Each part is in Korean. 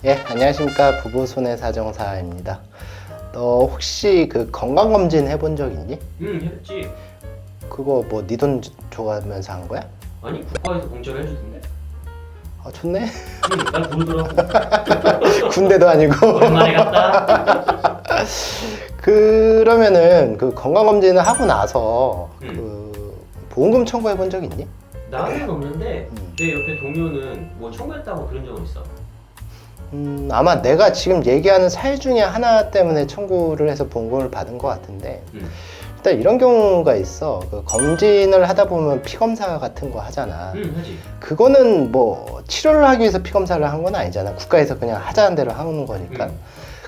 예, 안녕하십니까. 부부손해사정사입니다. 너 혹시 그 건강검진 해본 적 있니? 했지. 그거 뭐 네 돈 줘가면서 한 거야? 아니, 국가에서 공짜로 해주던데? 아, 좋네. 날 부르더라고. 군대도 아니고. 오랜만에 갔다. 그러면은 그 건강검진을 하고 나서 그 보험금 청구해 본 적 있니? 나는 없는데 내 옆에 동료는 뭐 청구했다고 그런 적은 있어. 아마 내가 지금 얘기하는 사유 중에 하나 때문에 청구를 해서 보험금을 받은 것 같은데 일단 이런 경우가 있어. 그 검진을 하다 보면 피검사 같은 거 하잖아. 하지. 그거는 뭐 치료를 하기 위해서 피검사를 한 건 아니잖아. 국가에서 그냥 하자는 대로 하는 거니까.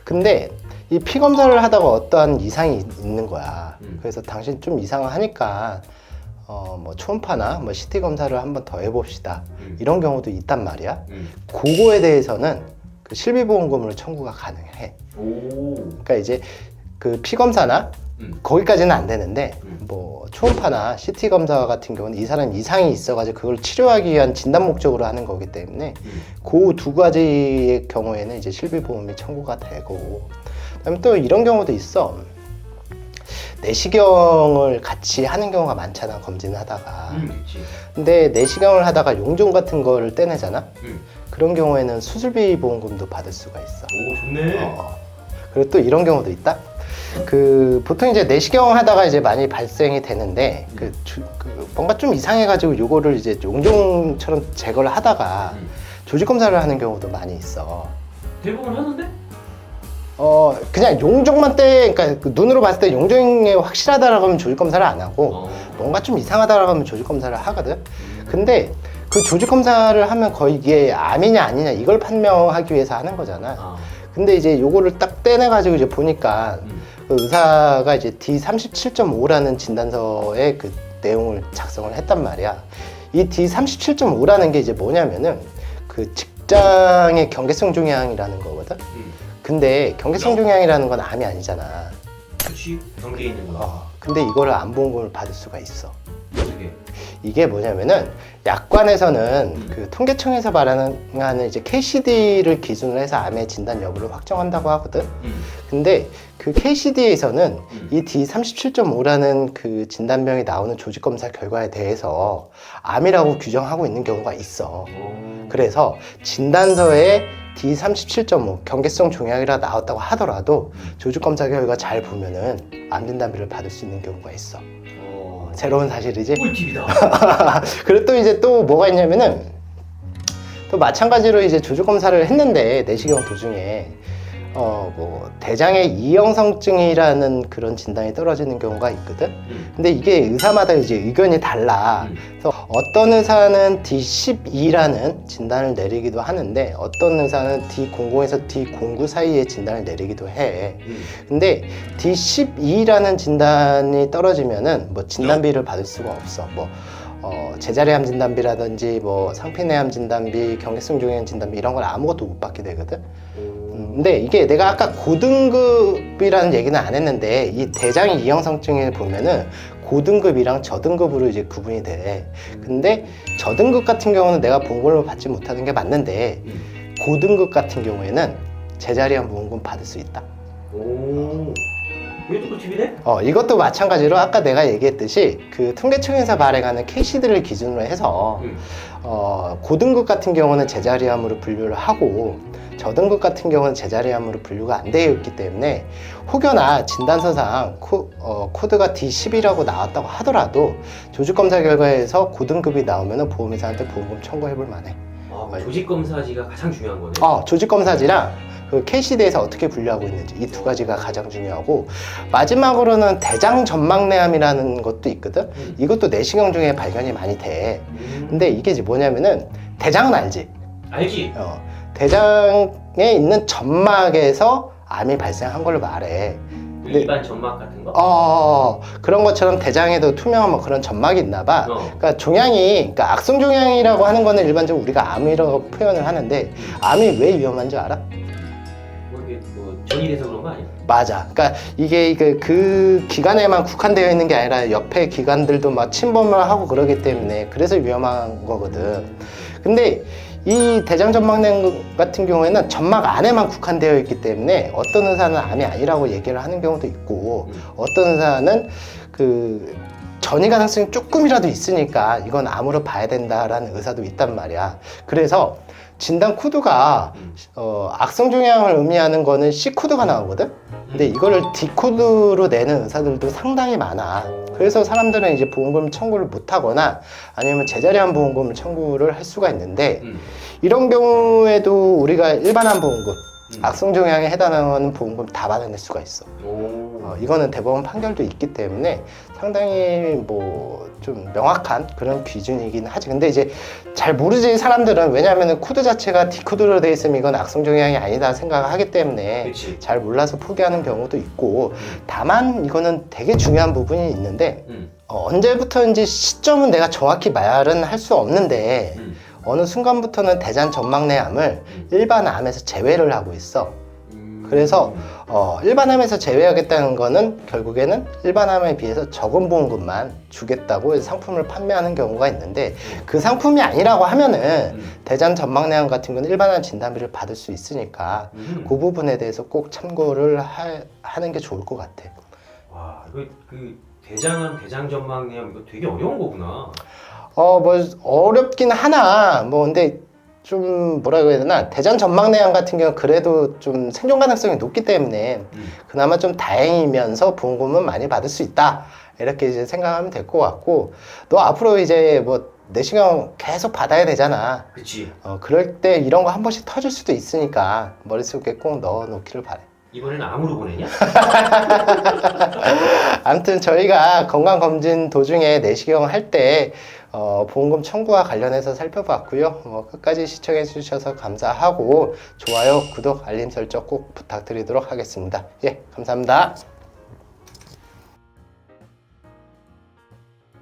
근데 이 피검사를 하다가 어떠한 이상이 있는 거야. 그래서 당신 좀 이상하니까 뭐 초음파나 뭐 CT 검사를 한번 더 해봅시다. 이런 경우도 있단 말이야. 그거에 대해서는 그 실비보험금으로 청구가 가능해. 오. 그러니까 이제 그 피검사나 거기까지는 안 되는데 뭐 초음파나 CT 검사 같은 경우는 이 사람 이상이 있어가지고 그걸 치료하기 위한 진단 목적으로 하는 거기 때문에 그 두 가지의 경우에는 이제 실비보험이 청구가 되고, 그다음에 또 이런 경우도 있어. 내시경을 같이 하는 경우가 많잖아, 검진을 하다가. 그치. 근데 내시경을 하다가 용종 같은 거를 떼내잖아. 그런 경우에는 수술비 보험금도 받을 수가 있어. 오, 좋네. 그리고 또 이런 경우도 있다. 그 보통 이제 내시경 하다가 이제 많이 발생이 되는데 그 뭔가 좀 이상해가지고 요거를 이제 용종처럼 제거를 하다가 조직 검사를 하는 경우도 많이 있어. 대부분 하는데? 그냥 용종만 그러니까 그 눈으로 봤을 때 용종이 확실하다라고 하면 조직 검사를 안 하고 뭔가 좀 이상하다라고 하면 조직 검사를 하거든. 근데 그 조직 검사를 하면 거의 이게 암이냐 아니냐 이걸 판명하기 위해서 하는 거잖아. 근데 이제 요거를 딱 떼내가지고 이제 보니까 그 의사가 이제 D37.5라는 진단서에 그 내용을 작성을 했단 말이야. 이 D37.5라는 게 이제 뭐냐면은 그 직장의 경계성 종양이라는 거거든. 근데 경계성 종양이라는 건 암이 아니잖아. 그치. 경계에 있는 거. 근데 이거를 암보험금을 받을 수가 있어. 어떻게? 이게 뭐냐면은 약관에서는 그 통계청에서 발행하는 이제 KCD를 기준으로 해서 암의 진단 여부를 확정한다고 하거든. 근데 그 KCD에서는 이 D37.5라는 그 진단명이 나오는 조직 검사 결과에 대해서 암이라고 규정하고 있는 경우가 있어. 그래서 진단서에 D37.5 경계성 종양이라 나왔다고 하더라도 조직 검사 결과 잘 보면은 암 진단비를 받을 수 있는 경우가 있어. 새로운 사실이지? 꿀팁이다. 그리고 또 이제 또 뭐가 있냐면은 또 마찬가지로 이제 조직 검사를 했는데 내시경 도중에 뭐 대장의 이형성증이라는 그런 진단이 떨어지는 경우가 있거든. 근데 이게 의사마다 이제 의견이 달라. 그래서 어떤 의사는 D12라는 진단을 내리기도 하는데 어떤 의사는 D00에서 D09 사이에 진단을 내리기도 해. 근데 D12라는 진단이 떨어지면은 뭐 진단비를 받을 수가 없어. 뭐 제자리암 진단비라든지 뭐 상피내암 진단비, 경계성 종양 진단비 이런 걸 아무것도 못 받게 되거든. 근데 이게 내가 아까 고등급이라는 얘기는 안 했는데 이 대장 이형성증을 보면은 고등급이랑 저등급으로 이제 구분이 돼. 근데 저등급 같은 경우는 내가 보험금을 받지 못하는 게 맞는데 고등급 같은 경우에는 제자리암 보험금 받을 수 있다. 오. 왜 또 꿀팁이네? 이것도 마찬가지로 아까 내가 얘기했듯이 그 통계청에서 발행하는 KCD를 기준으로 해서 고등급 같은 경우는 제자리암으로 분류를 하고 저등급 같은 경우는 제자리암으로 분류가 안 되어 있기 때문에 혹여나 진단서상 코드가 D10이라고 나왔다고 하더라도 조직검사 결과에서 고등급이 나오면 보험회사한테 보험금 청구해볼 만해. 조직검사지가 가장 중요한 거네. 조직검사지랑 그 KCD에서 어떻게 분류하고 있는지 이 두 가지가 가장 중요하고, 마지막으로는 대장 점막내암이라는 것도 있거든. 이것도 내시경 중에 발견이 많이 돼. 근데 이게 이제 뭐냐면은 대장은 알지? 알지? 대장에 있는 점막에서 암이 발생한 걸로 말해. 일반 점막 같은 거? 그런 것처럼 대장에도 투명한 뭐 그런 점막이 있나 봐. 그러니까 그러니까 악성 종양이라고 하는 거는 일반적으로 우리가 암이라고 표현을 하는데 암이 왜 위험한 줄 알아? 뭐 전이돼서 그런 거 아니야? 맞아. 그러니까 이게 그 기관에만 국한되어 있는 게 아니라 옆에 기관들도 막 침범을 하고 그러기 때문에 그래서 위험한 거거든. 근데 이 대장점막내암 같은 경우에는 점막 안에만 국한되어 있기 때문에 어떤 의사는 암이 아니라고 얘기를 하는 경우도 있고 어떤 의사는 그 전이 가능성이 조금이라도 있으니까 이건 암으로 봐야 된다라는 의사도 있단 말이야. 그래서 진단 코드가 악성 종양을 의미하는 거는 C 코드가 나오거든. 근데 이거를 D 코드로 내는 의사들도 상당히 많아. 그래서 사람들은 이제 보험금 청구를 못 하거나 아니면 제자리한 보험금을 청구를 할 수가 있는데 이런 경우에도 우리가 일반암 보험금, 악성 종양에 해당하는 보험금 다 받아낼 수가 있어. 이거는 대법원 판결도 있기 때문에 상당히 뭐 좀 명확한 그런 기준이긴 하지. 근데 이제 잘 모르지 사람들은. 왜냐하면 코드 자체가 D 코드로 돼 있으면 이건 악성 종양이 아니다 생각을 하기 때문에 그치. 잘 몰라서 포기하는 경우도 있고 다만 이거는 되게 중요한 부분이 있는데 언제부터인지 시점은 내가 정확히 말은 할 수 없는데 어느 순간부터는 대장 점막내암을 일반 암에서 제외를 하고 있어. 그래서 일반 암에서 제외하겠다는 거는 결국에는 일반 암에 비해서 적은 보험금만 주겠다고 상품을 판매하는 경우가 있는데 그 상품이 아니라고 하면은 대장 점막내암 같은 경우는 일반 암 진단비를 받을 수 있으니까 그 부분에 대해서 꼭 참고를 하는 게 좋을 것 같아. 와, 그 대장암, 대장점막내암 이거 되게 어려운 거구나. 뭐 어렵긴 하나 뭐 근데 좀 뭐라고 해야 되나 대장 점막내암 같은 경우는 그래도 좀 생존 가능성이 높기 때문에 그나마 좀 다행이면서 보험금은 많이 받을 수 있다 이렇게 이제 생각하면 될 것 같고 너 앞으로 이제 뭐 내시경 계속 받아야 되잖아. 그치. 그럴 때 이런 거 한 번씩 터질 수도 있으니까 머릿속에 꼭 넣어 놓기를 바래. 이번에는 암으로 보내냐? 아무튼 저희가 건강검진 도중에 내시경 할 때 보험금 청구와 관련해서 살펴봤고요. 끝까지 시청해 주셔서 감사하고 좋아요, 구독, 알림 설정 꼭 부탁드리도록 하겠습니다. 예, 감사합니다.